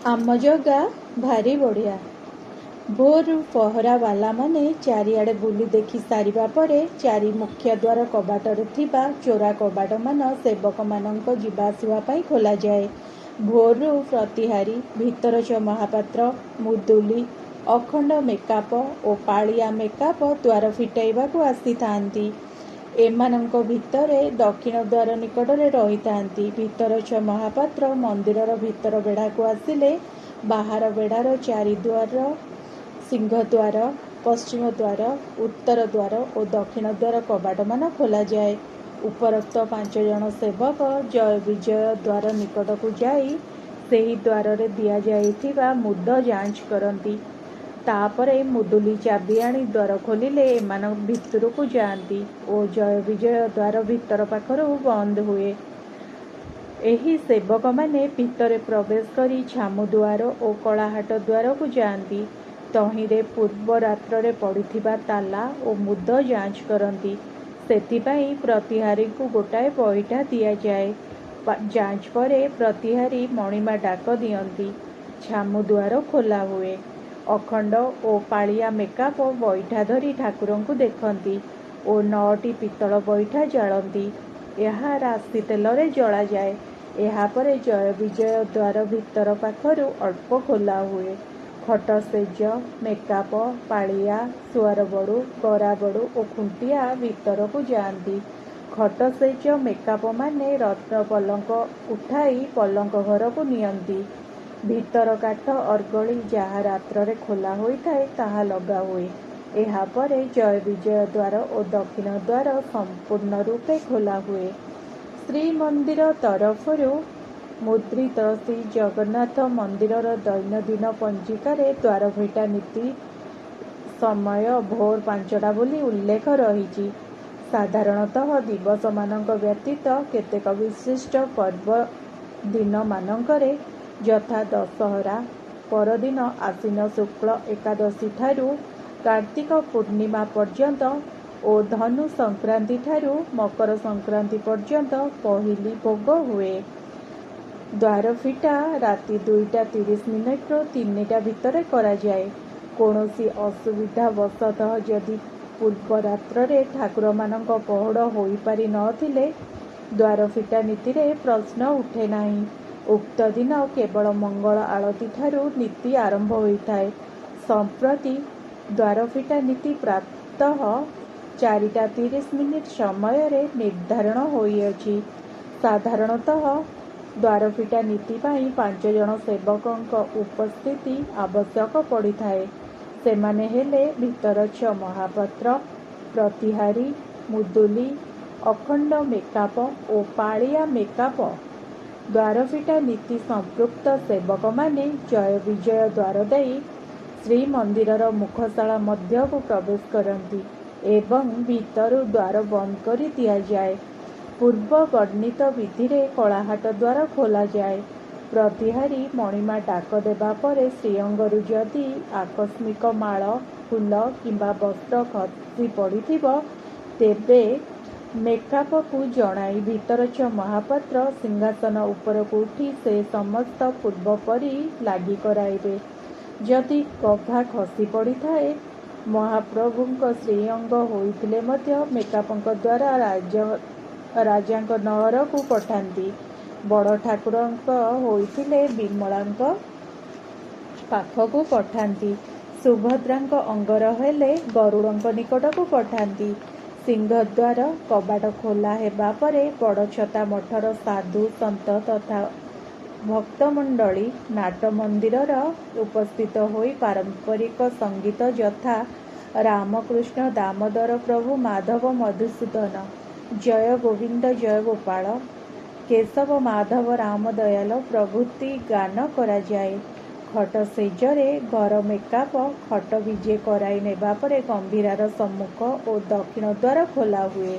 आम जगह भारी बढ़िया। भोर पहरावाला माने चारिआडे बुली देखि सारिबा परे चारि मुख्य द्वार कबाटर थिबा चोरा कबाट मान सेवक मानक जीवा आसिबा पई खोला जाए। भोरु प्रतिहारी भितरच महापात्र मुदुली अखंड मेकाप और पालिया मेकाप द्वार फिटाइबाकू आसीथांती। एमानंको भितरे दक्षिण द्वार निकटरे रहिथांती। भितरच महापात्र मंदिरर भितर बेढ़ाकू आसिले बाहर बेढ़ार चारि द्वार सिंहद्वार पश्चिम द्वार उत्तर द्वार और दक्षिण द्वार कबाट मान खोला जाए। उपरोक्त 5 जन सेवक जय विजय द्वार निकटकू जाई सेही द्वार रे दिया जाइथिबा मुद जांच करती। तापरे मुदुली चाबी आनी द्वार खोलिले एमान भितरकू जाती और जय विजय द्वार भितर पाखरु बंद हुए। एही सेवक माने भितरे प्रवेश करी छामु द्वार और कलाहाट द्वार को जाती। तहिरे पूर्व रात्रे पड़िथिबा ताला और मुद जांच करती। सेथिपाई प्रतिहारी को गोटाए पैठा दिया जाए। जांच परे प्रतिहारी मणिमा डाक दियंती। छामु द्वार खोला हुए। अखंड और पालिया मेकाप बैठा धरी ठाकुरं को देखती और 9टी पितल बैठा जालती। यह राशि तेल जला जाए। यापर जय विजय द्वार भितर पाखरु अल्प खोला हुए। खट सेज मेकाप पालिया सुआर बड़ू गरा बड़ू और खुंटिया भितर को जाती। खट सेज मेकाप माने रत्न पलंक उठाई पलंक घर को नियंती। भीतर काठ अर्गली जहाँ रात्रे खोला होइथाए ताहा लगा हुए। यापरे जय विजय द्वार और दक्षिण द्वार संपूर्ण रूपे खोला हुए। श्रीमंदिर तरफरु मुद्रित श्री जगन्नाथ मंदिरर दैनंदिन पंजिकारे द्वार भेटा नीति समय भोर 5टा बोली उल्लेख रही। साधारणतः दिवस मानक व्यतीत केतेक विशिष्ट पर्व दिन मानकरे यथा दशहरा परदिन आश्विन शुक्ल एकादशी ठारू कार्तिक पूर्णिमा पर्यंत और धनु संक्रांति ठारू मकर संक्रांति पर्यंत पहिली भोग हुए। द्वार फिटा राति 2:30 रो 3टा भितर करा जाए। कौनसी असुविधा वशतः यदि पूर्व रात्रे ठाकुर मानक पहड़ होई पारि नथिले द्वार फिटा नीति रे प्रश्न उठे नाही। उक्त दिन केवल मंगल आलती ठारू नीति आरंभ होइथाए। संप्रति द्वार फिटा नीति प्रातः 4:30 समय रे निर्धारण होइअछि। साधारणतः द्वार फिटा नीति पाई 5 जन सेवकंक उपस्थिति आवश्यक पड़िथाए। सेमाने हेले भितरच महापात्र प्रतिहारी मुदुली अखंड मेकाप और पालिया मेकाप। द्वार फिटा नीति संपृक्त सेवक माने जय विजय द्वार देई श्रीमंदिरर मुखशाला मध्य को प्रवेश करती एवं भीतर द्वार बंद कर दिया जाए। पूर्व वर्णित विधि रे कलाहाट द्वार खोला जाए। प्रतिहारी मणिमा डाक देबा परे श्रीअंगरु जदि आकस्मिक माल फूल किंबा वस्त्र खसी पड़िथिबो तेबे मेकाप को जणाई भीतरच महापात्र सिंहासन उपर को उठी से समस्त पूर्व परी लागी कराइबे। जदि कभा खसी पड़ी थाए महाप्रभुंक श्रीअंग होइथिले मध्य मेकापंक द्वारा राजांक नगर को पठांती। बड़ ठाकुरंक होइथिले बिमलांक पाखकू पठांती। सुभद्रांक अंगर हेले गरुड़ंक निकट को पठांती। सिंहद्वार कबाट खोला हेबा परे बड़छता मठर साधु संत तथा भक्तमंडली नाट मंदिरर उपस्थित होई पारंपरिक संगीत यथा रामकृष्ण दामोदर प्रभु माधव मधुसूदन जय गोविंद जय गोपाल केशव माधव राम दयाल प्रभृति गान करा जाए। खट सेजरे घर मेकाप खट विजे कराई नेबा परे गंभीरार सम्मुख और दक्षिण द्वार खोला हुए।